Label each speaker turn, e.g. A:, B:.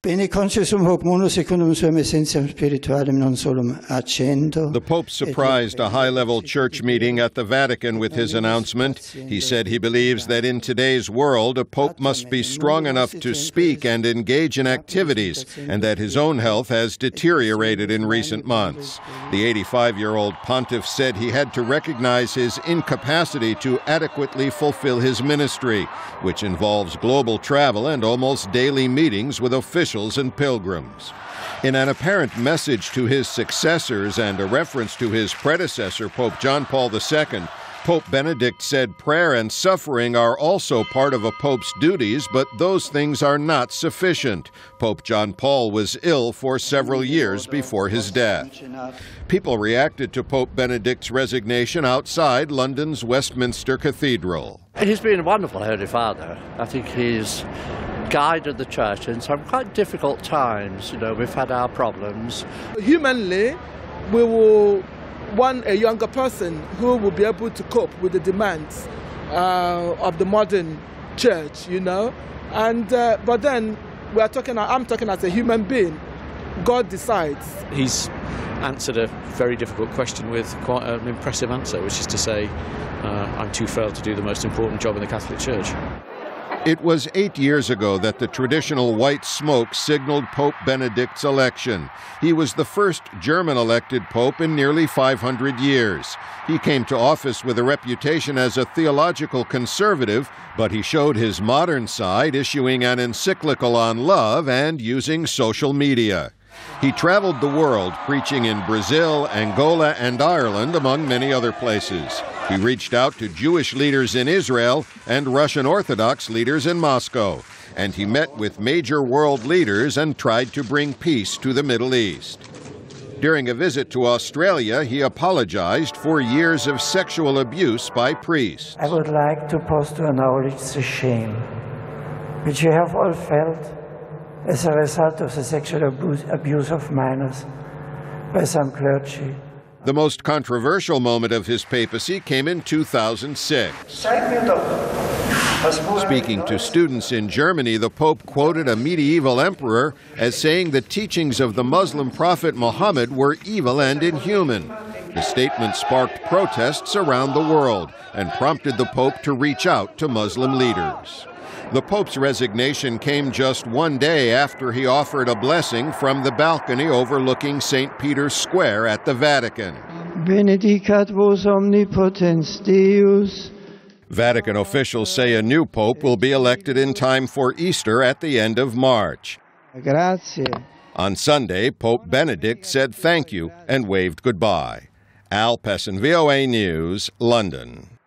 A: The
B: Pope surprised a high-level church meeting at the Vatican with his announcement. He said he believes that in today's world, a pope must be strong enough to speak and engage in activities, and that his own health has deteriorated in recent months. The 85-year-old pontiff said he had to recognize his incapacity to adequately fulfill his ministry, which involves global travel and almost daily meetings with officials and pilgrims. In an apparent message to his successors and a reference to his predecessor, Pope John Paul II, Pope Benedict said prayer and suffering are also part of a pope's duties, but those things are not sufficient. Pope John Paul was ill for several years before his death. People reacted to Pope Benedict's resignation outside London's Westminster Cathedral.
C: He's been a wonderful Holy Father. I think he's guided the church in some quite difficult times. We've had our problems.
D: Humanly, we will want a younger person who will be able to cope with the demands of the modern church, but then I'm talking as a human being. God decides.
E: He's answered a very difficult question with quite an impressive answer, which is to say, I'm too frail to do the most important job in the Catholic Church.
B: It was 8 years ago that the traditional white smoke signaled Pope Benedict's election. He was the first German-elected pope in nearly 500 years. He came to office with a reputation as a theological conservative, but he showed his modern side, issuing an encyclical on love and using social media. He traveled the world, preaching in Brazil, Angola, and Ireland, among many other places. He reached out to Jewish leaders in Israel and Russian Orthodox leaders in Moscow. And he met with major world leaders and tried to bring peace to the Middle East. During a visit to Australia, he apologized for years of sexual abuse by priests.
F: I would like to pause to acknowledge the shame which you have all felt as a result of the sexual abuse of minors by some clergy.
B: The most controversial moment of his papacy came in 2006. Speaking to students in Germany, the Pope quoted a medieval emperor as saying the teachings of the Muslim prophet Muhammad were evil and inhuman. The statement sparked protests around the world and prompted the Pope to reach out to Muslim leaders. The Pope's resignation came just one day after he offered a blessing from the balcony overlooking St. Peter's Square at the Vatican.
A: Benedicat vos omnipotens Deus.
B: Vatican officials say a new pope will be elected in time for Easter at the end of March.
A: Grazie.
B: On Sunday, Pope Benedict said thank you and waved goodbye. Pessin, VOA News, London.